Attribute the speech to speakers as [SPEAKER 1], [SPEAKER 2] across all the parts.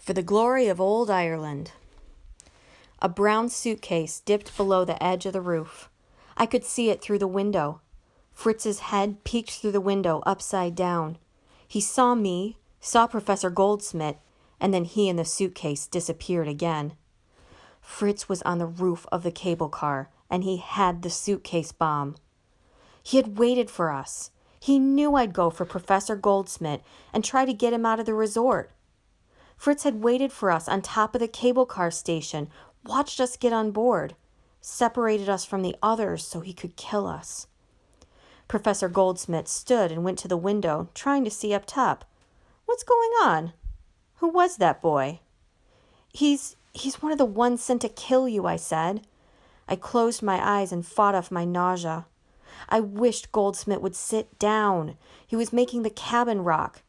[SPEAKER 1] For the glory of old Ireland. A brown suitcase dipped below the edge of the roof. I could see it through the window. Fritz's head peeked through the window upside down. He saw me, saw Professor Goldsmith, and then he and the suitcase disappeared again. Fritz was on the roof of the cable car, and he had the suitcase bomb. He had waited for us. He knew I'd go for Professor Goldsmith and try to get him out of the resort. Fritz had waited for us on top of the cable car station, watched us get on board, separated us from the others so he could kill us. Professor Goldsmith stood and went to the window, trying to see up top. "What's going on? Who was that boy?" He's one of the ones sent to kill you," I said. I closed my eyes and fought off my nausea. I wished Goldsmith would sit down. He was making the cabin rock.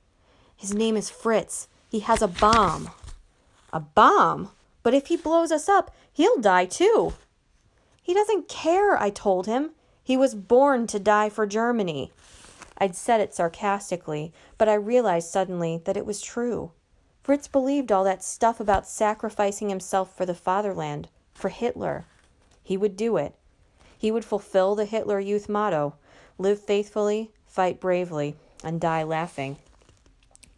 [SPEAKER 1] "His name is Fritz. He has a bomb." "A bomb? But if he blows us up, he'll die too." "He doesn't care," I told him. "He was born to die for Germany." I'd said it sarcastically, but I realized suddenly that it was true. Fritz believed all that stuff about sacrificing himself for the fatherland, for Hitler. He would do it. He would fulfill the Hitler Youth motto, live faithfully, fight bravely, and die laughing.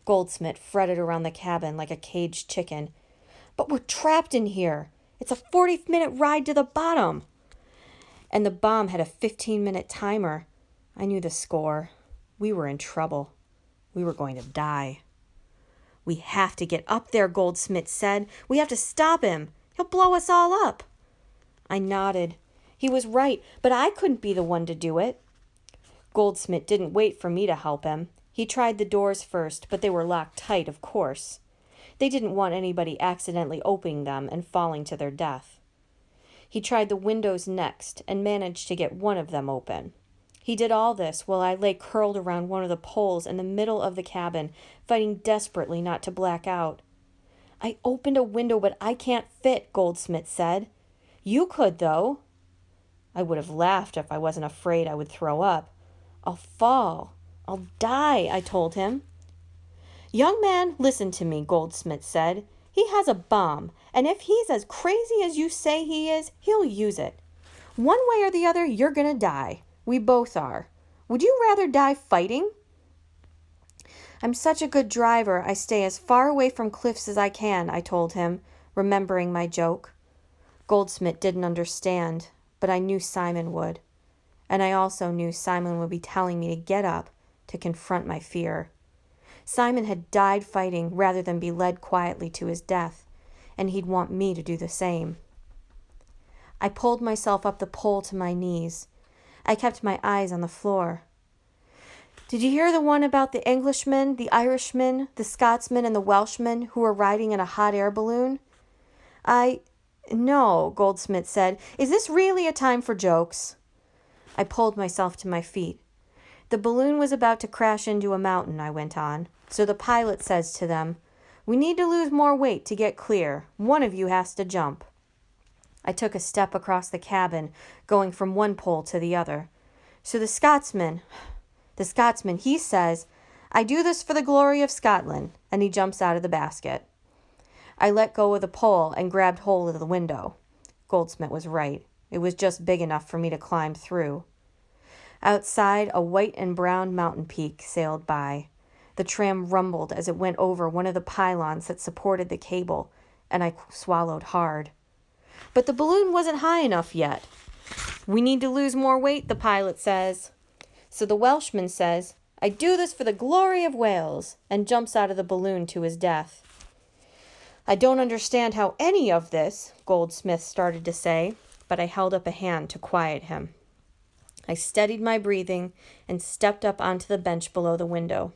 [SPEAKER 1] Goldsmith fretted around the cabin like a caged chicken. "But we're trapped in here. It's a 40-minute ride to the bottom." And the bomb had a 15-minute timer. I knew the score. We were in trouble. We were going to die. "We have to get up there," Goldsmith said. "We have to stop him. He'll blow us all up." I nodded. He was right, but I couldn't be the one to do it. Goldsmith didn't wait for me to help him. He tried the doors first, but they were locked tight, of course. They didn't want anybody accidentally opening them and falling to their death. He tried the windows next and managed to get one of them open. He did all this while I lay curled around one of the poles in the middle of the cabin, fighting desperately not to black out. "I opened a window, but I can't fit," Goldsmith said. "You could, though." I would have laughed if I wasn't afraid I would throw up. "I'll fall. I'll die," I told him. "Young man, listen to me," Goldsmith said. "He has a bomb, and if he's as crazy as you say he is, he'll use it. One way or the other, you're gonna die. We both are. Would you rather die fighting?" "I'm such a good driver, I stay as far away from cliffs as I can," I told him, remembering my joke. Goldsmith didn't understand, but I knew Simon would. And I also knew Simon would be telling me to get up, to confront my fear. Simon had died fighting rather than be led quietly to his death, and he'd want me to do the same. I pulled myself up the pole to my knees. I kept my eyes on the floor. "Did you hear the one about the Englishman, the Irishman, the Scotsman, and the Welshman who were riding in a hot air balloon?" "No," Goldsmith said. "Is this really a time for jokes?" I pulled myself to my feet. "The balloon was about to crash into a mountain," I went on. "So the pilot says to them, 'We need to lose more weight to get clear. One of you has to jump.'" I took a step across the cabin, going from one pole to the other. "So the Scotsman, he says, 'I do this for the glory of Scotland,' and he jumps out of the basket." I let go of the pole and grabbed hold of the window. Goldsmith was right. It was just big enough for me to climb through. Outside, a white and brown mountain peak sailed by. The tram rumbled as it went over one of the pylons that supported the cable, and I swallowed hard. But the balloon wasn't high enough yet. "We need to lose more weight," the pilot says. So the Welshman says, "I do this for the glory of Wales," and jumps out of the balloon to his death. "I don't understand how any of this," Goldsmith started to say, but I held up a hand to quiet him. I steadied my breathing and stepped up onto the bench below the window.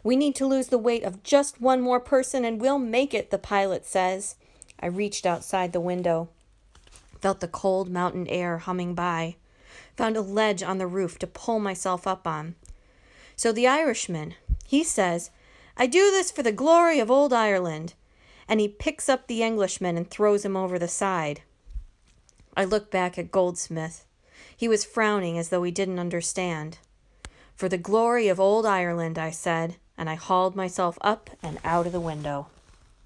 [SPEAKER 1] "We need to lose the weight of just one more person and we'll make it," the pilot says. I reached outside the window, felt the cold mountain air humming by, found a ledge on the roof to pull myself up on. So the Irishman, he says, "I do this for the glory of old Ireland," and he picks up the Englishman and throws him over the side. I looked back at Goldsmith. He was frowning as though he didn't understand. "For the glory of old Ireland," I said, and I hauled myself up and out of the window.